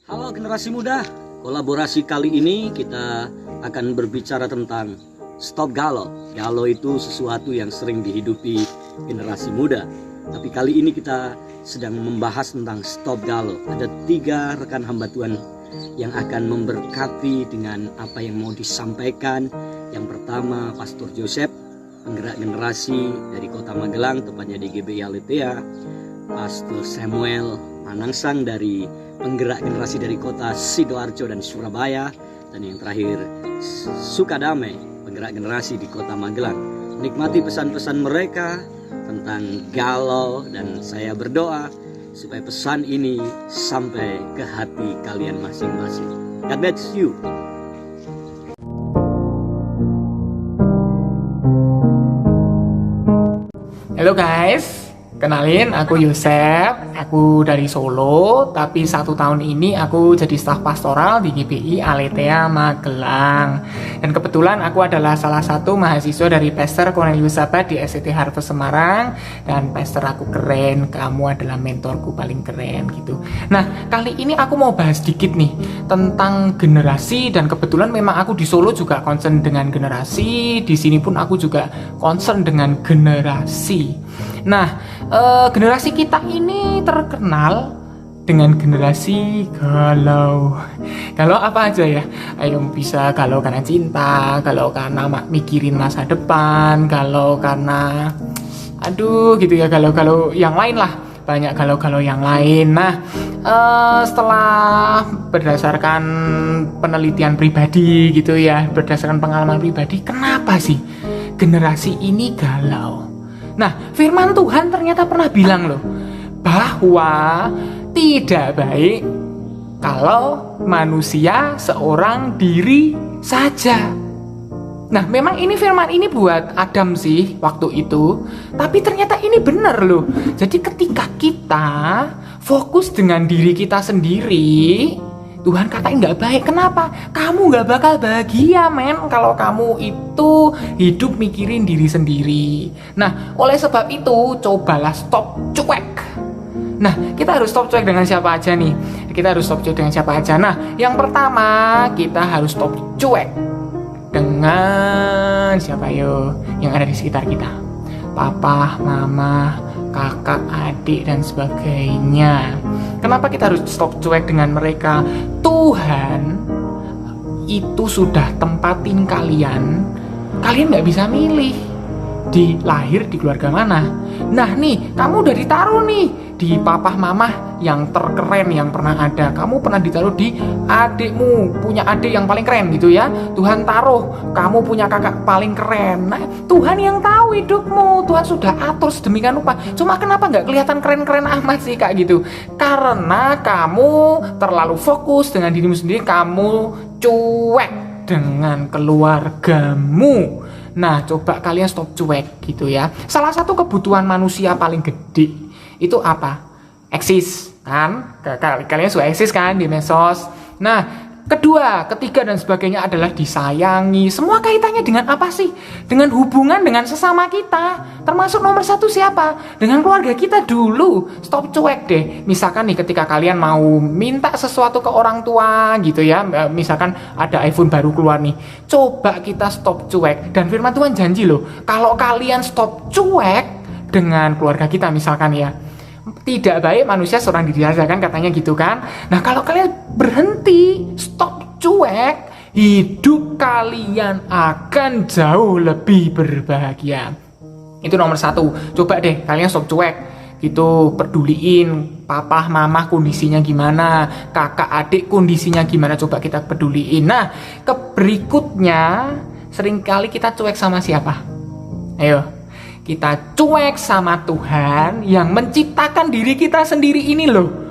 Halo generasi muda, kolaborasi kali ini kita akan berbicara tentang stop galau. Galau itu sesuatu yang sering dihidupi generasi muda. Tapi kali ini kita sedang membahas tentang stop galau. Ada 3 rekan hamba Tuhan yang akan memberkati dengan apa yang mau disampaikan. Yang pertama Pastor Joseph, penggerak generasi dari Kota Magelang, tepatnya di GBI Aletea. Pastor Samuel Manangsang dari penggerak generasi dari kota Sidoarjo dan Surabaya. Dan yang terakhir Sukadame, penggerak generasi di kota Magelang. Nikmati pesan-pesan mereka tentang galau, dan saya berdoa supaya pesan ini sampai ke hati kalian masing-masing. God bless you. Halo guys, kenalin aku Yosef, aku dari Solo, tapi 1 tahun ini aku jadi staf pastoral di GBI Aletea Magelang. Dan kebetulan aku adalah salah satu mahasiswa dari Pastor Cornelius Sabat di SCT Harvest Semarang. Dan Pastor aku keren, kamu adalah mentorku paling keren gitu. Nah, kali ini aku mau bahas dikit nih tentang generasi, dan kebetulan memang aku di Solo juga concern dengan generasi, di sini pun aku juga concern dengan generasi. Nah, generasi kita ini terkenal dengan generasi galau. Galau apa aja ya? Ayo, bisa galau karena cinta, galau karena mikirin masa depan, galau karena gitu ya, galau-galau yang lain lah. Banyak galau-galau yang lain. Nah, setelah berdasarkan penelitian pribadi gitu ya, berdasarkan pengalaman pribadi, kenapa sih generasi ini galau? Nah, firman Tuhan ternyata pernah bilang loh, bahwa tidak baik kalau manusia seorang diri saja. Nah, memang ini firman ini buat Adam sih waktu itu, tapi ternyata ini benar loh. Jadi ketika kita fokus dengan diri kita sendiri, Tuhan katain nggak baik. Kenapa? Kamu nggak bakal bahagia, men, kalau kamu itu hidup mikirin diri sendiri. Nah, oleh sebab itu, cobalah stop cuek. Nah, kita harus stop cuek dengan siapa aja nih? Kita harus stop cuek dengan siapa aja? Nah, yang pertama, kita harus stop cuek dengan siapa yo? Yang ada di sekitar kita. Papa, mama, kakak, adik, dan sebagainya. Kenapa kita harus stop cuek dengan mereka? Tuhan itu sudah tempatin kalian. Kalian gak bisa milih lahir di keluarga mana. Nah nih, kamu udah ditaruh nih di papa mama yang terkeren yang pernah ada. Kamu pernah ditaruh di adikmu, punya adik yang paling keren gitu ya. Tuhan taruh kamu punya kakak paling keren. Nah, Tuhan yang tahu hidupmu, Tuhan sudah atur sedemikian rupa. Cuma kenapa nggak kelihatan keren-keren amat sih kak gitu? Karena kamu terlalu fokus dengan dirimu sendiri, kamu cuek dengan keluargamu. Nah, coba kalian stop cuek gitu ya. Salah satu kebutuhan manusia paling gede itu apa? Eksis kan? Kalian suka eksis kan di medsos. Nah, kedua, ketiga, dan sebagainya adalah disayangi. Semua kaitannya dengan apa sih? Dengan hubungan dengan sesama kita. Termasuk nomor 1 siapa? Dengan keluarga kita dulu. Stop cuek deh. Misalkan nih, ketika kalian mau minta sesuatu ke orang tua gitu ya, misalkan ada iPhone baru keluar nih, coba kita stop cuek. Dan firman Tuhan janji loh, kalau kalian stop cuek dengan keluarga kita misalkan ya, tidak baik manusia seorang diri saja kan, katanya gitu kan. Nah, kalau kalian berhenti, stop cuek, hidup kalian akan jauh lebih berbahagia. Itu nomor 1. Coba deh kalian stop cuek gitu, peduliin papa mama kondisinya gimana, kakak adik kondisinya gimana, coba kita peduliin. Nah, berikutnya seringkali kita cuek sama siapa? Ayo, kita cuek sama Tuhan yang menciptakan diri kita sendiri ini loh.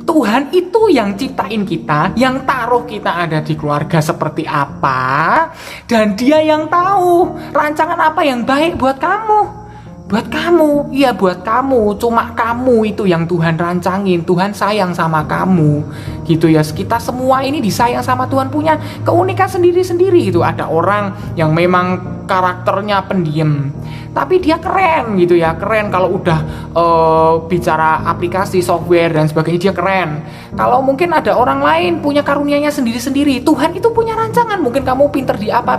Tuhan itu yang ciptain kita, yang taruh kita ada di keluarga seperti apa, dan Dia yang tahu rancangan apa yang baik buat kamu. Buat kamu, iya buat kamu. Cuma kamu itu yang Tuhan rancangin. Tuhan sayang sama kamu gitu ya. Kita semua ini disayang sama Tuhan, punya keunikan sendiri-sendiri gitu. Ada orang yang memang karakternya pendiam, tapi dia keren gitu ya, keren kalau udah bicara aplikasi, software dan sebagainya dia keren. Kalau mungkin ada orang lain punya karunianya sendiri-sendiri, Tuhan itu punya rancangan, mungkin kamu pinter di apa.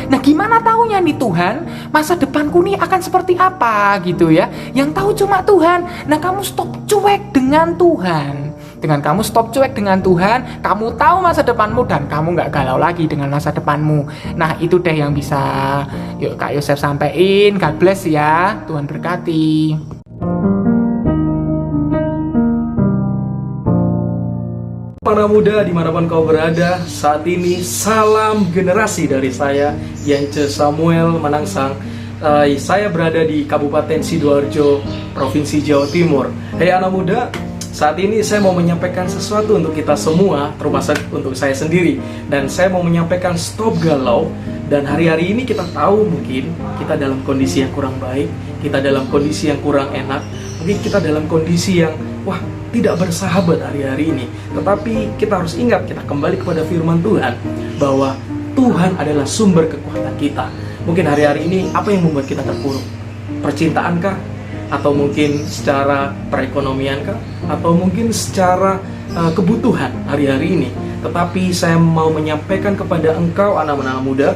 Nah gimana taunya nih Tuhan, masa depanku nih akan seperti apa gitu ya, yang tahu cuma Tuhan. Nah kamu stop cuek dengan Tuhan. Dengan kamu stop cuek dengan Tuhan, kamu tahu masa depanmu dan kamu nggak galau lagi dengan masa depanmu. Nah itu deh yang bisa yuk Kak Yosef sampein. God bless ya, Tuhan berkati. Para muda dimanapun kau berada, saat ini salam generasi dari saya, Yance Samuel Manangsang. Saya berada di Kabupaten Sidoarjo, Provinsi Jawa Timur. Hei anak muda, saat ini saya mau menyampaikan sesuatu untuk kita semua, termasuk untuk saya sendiri. Dan saya mau menyampaikan stop galau. Dan hari-hari ini kita tahu mungkin kita dalam kondisi yang kurang baik, kita dalam kondisi yang kurang enak, mungkin kita dalam kondisi yang tidak bersahabat hari-hari ini. Tetapi kita harus ingat, kita kembali kepada firman Tuhan, bahwa Tuhan adalah sumber kekuatan kita. Mungkin hari-hari ini apa yang membuat kita terpuruk? Percintaankah? Atau mungkin secara perekonomiankah? Atau mungkin secara kebutuhan hari-hari ini? Tetapi saya mau menyampaikan kepada engkau anak-anak muda,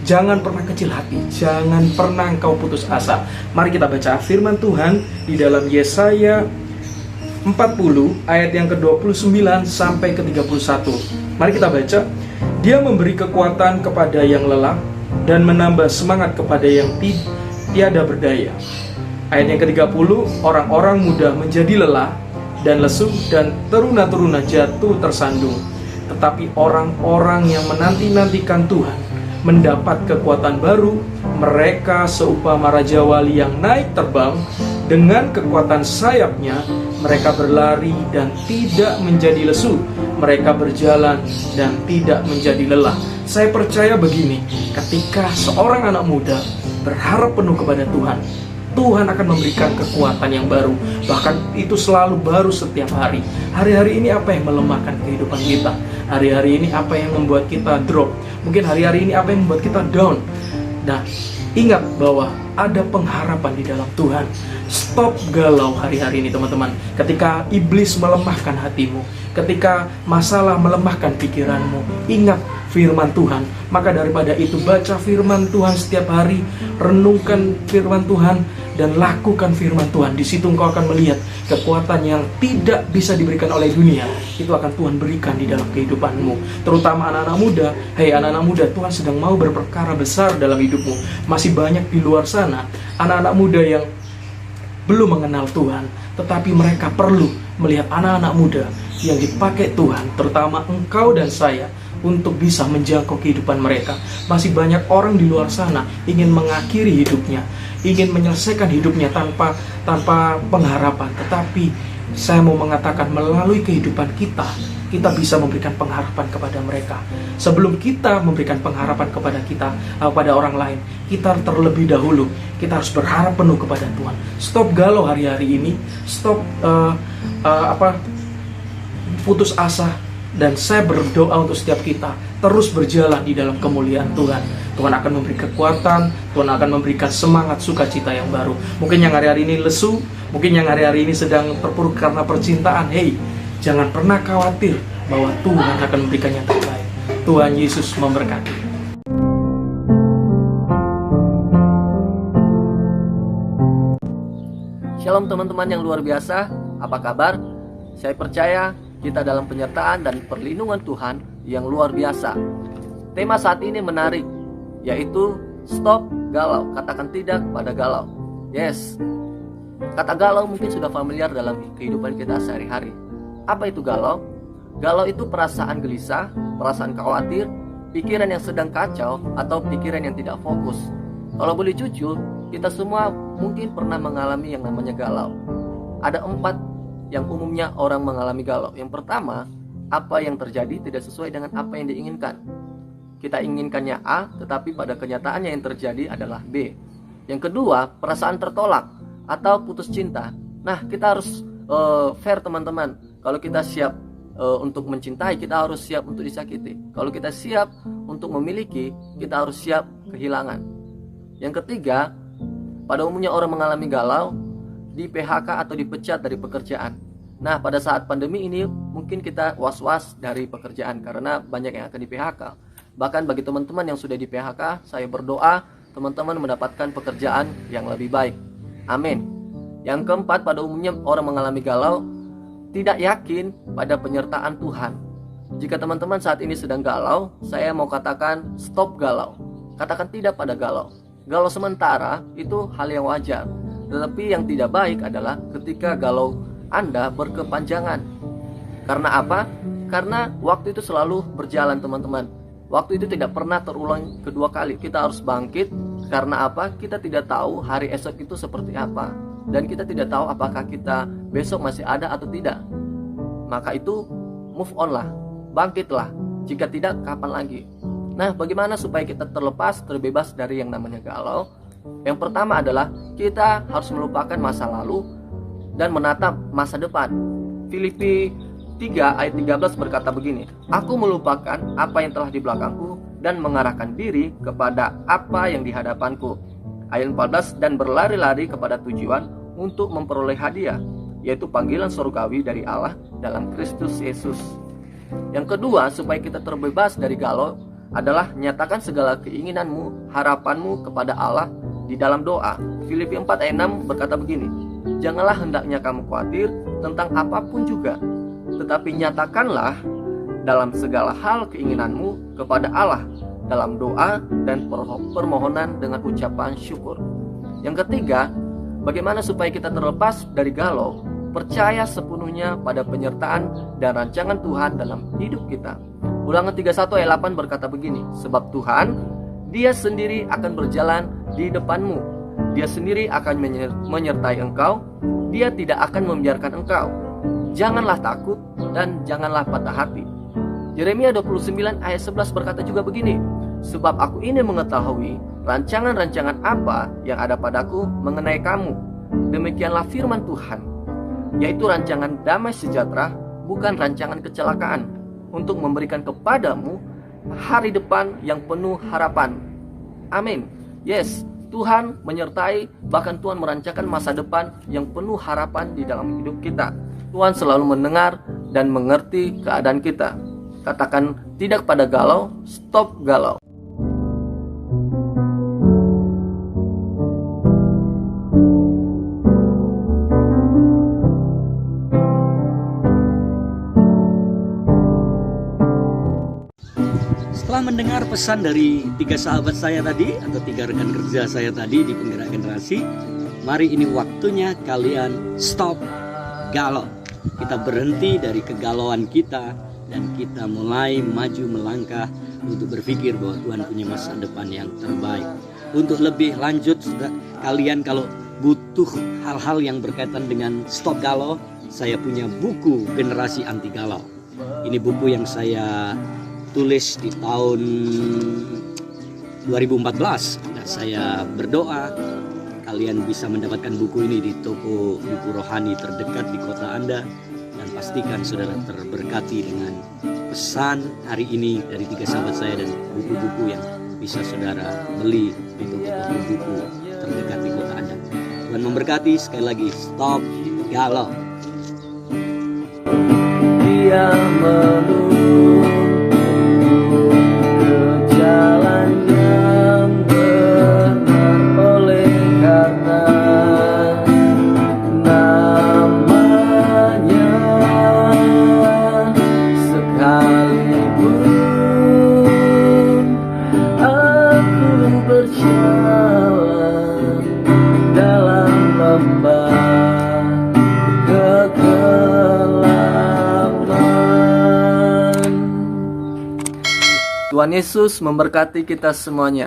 jangan pernah kecil hati, jangan pernah engkau putus asa. Mari kita baca firman Tuhan di dalam Yesaya 40 ayat yang ke-29 sampai ke-31. Mari kita baca. Dia memberi kekuatan kepada yang lelah dan menambah semangat kepada yang tiada berdaya. Ayat yang ke-30, orang-orang muda menjadi lelah dan lesu dan teruna-teruna jatuh tersandung. Tetapi orang-orang yang menanti-nantikan Tuhan mendapat kekuatan baru. Mereka seumpama raja wali yang naik terbang, dengan kekuatan sayapnya mereka berlari dan tidak menjadi lesu, mereka berjalan dan tidak menjadi lelah. Saya percaya begini, ketika seorang anak muda berharap penuh kepada Tuhan, Tuhan akan memberikan kekuatan yang baru. Bahkan itu selalu baru setiap hari. Hari-hari ini apa yang melemahkan kehidupan kita? Hari-hari ini apa yang membuat kita drop? Mungkin hari-hari ini apa yang membuat kita down? Nah, ingat bahwa ada pengharapan di dalam Tuhan. Stop galau hari-hari ini teman-teman. Ketika iblis melemahkan hatimu, ketika masalah melemahkan pikiranmu, ingat firman Tuhan. Maka daripada itu, baca firman Tuhan setiap hari, renungkan firman Tuhan, dan lakukan firman Tuhan. Di situ engkau akan melihat kekuatan yang tidak bisa diberikan oleh dunia. Itu akan Tuhan berikan di dalam kehidupanmu. Terutama anak-anak muda. Hei anak-anak muda, Tuhan sedang mau berperkara besar dalam hidupmu. Masih banyak di luar sana anak-anak muda yang belum mengenal Tuhan, tetapi mereka perlu melihat anak-anak muda yang dipakai Tuhan, terutama engkau dan saya, untuk bisa menjangkau kehidupan mereka. Masih banyak orang di luar sana ingin mengakhiri hidupnya, ingin menyelesaikan hidupnya tanpa pengharapan. Tetapi saya mau mengatakan, melalui kehidupan kita bisa memberikan pengharapan kepada mereka. Sebelum kita memberikan pengharapan kepada orang lain, kita terlebih dahulu kita harus berharap penuh kepada Tuhan. Stop galau hari-hari ini, stop putus asa. Dan saya berdoa untuk setiap kita terus berjalan di dalam kemuliaan Tuhan. Tuhan akan memberi kekuatan, Tuhan akan memberikan semangat sukacita yang baru. Mungkin yang hari-hari ini lesu, mungkin yang hari-hari ini sedang terpuruk karena percintaan. Hei, jangan pernah khawatir bahwa Tuhan akan memberikan yang terbaik. Tuhan Yesus memberkati. Shalom teman-teman yang luar biasa, apa kabar? Saya percaya kita dalam penyertaan dan perlindungan Tuhan yang luar biasa. Tema saat ini menarik, yaitu stop galau, katakan tidak pada galau. Yes, kata galau mungkin sudah familiar dalam kehidupan kita sehari-hari. Apa itu galau? Galau itu perasaan gelisah, perasaan khawatir, pikiran yang sedang kacau, atau pikiran yang tidak fokus. Kalau boleh jujur, kita semua mungkin pernah mengalami yang namanya galau. Ada 4 yang umumnya orang mengalami galau. Yang pertama, apa yang terjadi tidak sesuai dengan apa yang diinginkan. Kita inginkannya A, tetapi pada kenyataannya yang terjadi adalah B. Yang kedua, perasaan tertolak atau putus cinta. Nah, kita harus fair teman-teman. Kalau kita siap untuk mencintai, kita harus siap untuk disakiti. Kalau kita siap untuk memiliki, kita harus siap kehilangan. Yang ketiga, pada umumnya orang mengalami galau, di PHK atau dipecat dari pekerjaan. Nah, pada saat pandemi ini mungkin kita was-was dari pekerjaan karena banyak yang akan di PHK. Bahkan bagi teman-teman yang sudah di PHK, saya berdoa teman-teman mendapatkan pekerjaan yang lebih baik. Amin. Yang keempat, pada umumnya orang mengalami galau, tidak yakin pada penyertaan Tuhan. Jika teman-teman saat ini sedang galau, saya mau katakan stop galau. Katakan tidak pada galau. Galau sementara itu hal yang wajar. Tetapi yang tidak baik adalah ketika galau Anda berkepanjangan. Karena apa? Karena waktu itu selalu berjalan, teman-teman. Waktu itu tidak pernah terulang kedua kali. Kita harus bangkit. Karena apa? Kita tidak tahu hari esok itu seperti apa. Dan kita tidak tahu apakah kita besok masih ada atau tidak. Maka itu move on lah. Bangkitlah. Jika tidak, kapan lagi? Nah, bagaimana supaya kita terlepas, terbebas dari yang namanya galau? Yang pertama adalah kita harus melupakan masa lalu dan menatap masa depan. Filipi 3 ayat 13 berkata begini, "Aku melupakan apa yang telah di belakangku dan mengarahkan diri kepada apa yang di hadapanku." Ayat 14, "Dan berlari-lari kepada tujuan untuk memperoleh hadiah, yaitu panggilan surgawi dari Allah dalam Kristus Yesus." Yang kedua, supaya kita terbebas dari galau adalah nyatakan segala keinginanmu, harapanmu kepada Allah di dalam doa. Filipi 4 ayat 6 berkata begini, "Janganlah hendaknya kamu khawatir tentang apapun juga, tetapi nyatakanlah dalam segala hal keinginanmu kepada Allah dalam doa dan permohonan dengan ucapan syukur." Yang ketiga, bagaimana supaya kita terlepas dari galau? Percaya sepenuhnya pada penyertaan dan rancangan Tuhan dalam hidup kita. Ulangan 31 ayat 8 berkata begini, "Sebab Tuhan, Dia sendiri akan berjalan di depanmu. Dia sendiri akan menyertai engkau. Dia tidak akan membiarkan engkau. Janganlah takut dan janganlah patah hati." Yeremia 29 ayat 11 berkata juga begini, "Sebab aku ini mengetahui rancangan-rancangan apa yang ada padaku mengenai kamu. Demikianlah firman Tuhan, yaitu rancangan damai sejahtera, bukan rancangan kecelakaan, untuk memberikan kepadamu hari depan yang penuh harapan." Amin. Yes, Tuhan menyertai, bahkan Tuhan merancangkan masa depan yang penuh harapan di dalam hidup kita. Tuhan selalu mendengar dan mengerti keadaan kita. Katakan tidak pada galau, stop galau. Setelah mendengar pesan dari 3 sahabat saya tadi atau 3 rekan kerja saya tadi di Penggerak Generasi, mari ini waktunya kalian stop galau. Kita berhenti dari kegalauan kita dan kita mulai maju melangkah untuk berpikir bahwa Tuhan punya masa depan yang terbaik. Untuk lebih lanjut, kalian kalau butuh hal-hal yang berkaitan dengan stop galau, saya punya buku Generasi Anti Galau. Ini buku yang saya tulis di tahun 2014. Nah, saya berdoa kalian bisa mendapatkan buku ini di toko buku rohani terdekat di kota Anda, dan pastikan saudara terberkati dengan pesan hari ini dari 3 sahabat saya dan buku-buku yang bisa saudara beli di toko buku terdekat di kota Anda. Tuhan memberkati. Sekali lagi, stop galau. Dia menuju ke jalan yang benar, oleh karena namanya. Sekalipun aku berjalan dalam lembah kegelapan. Tuhan Yesus memberkati kita semuanya.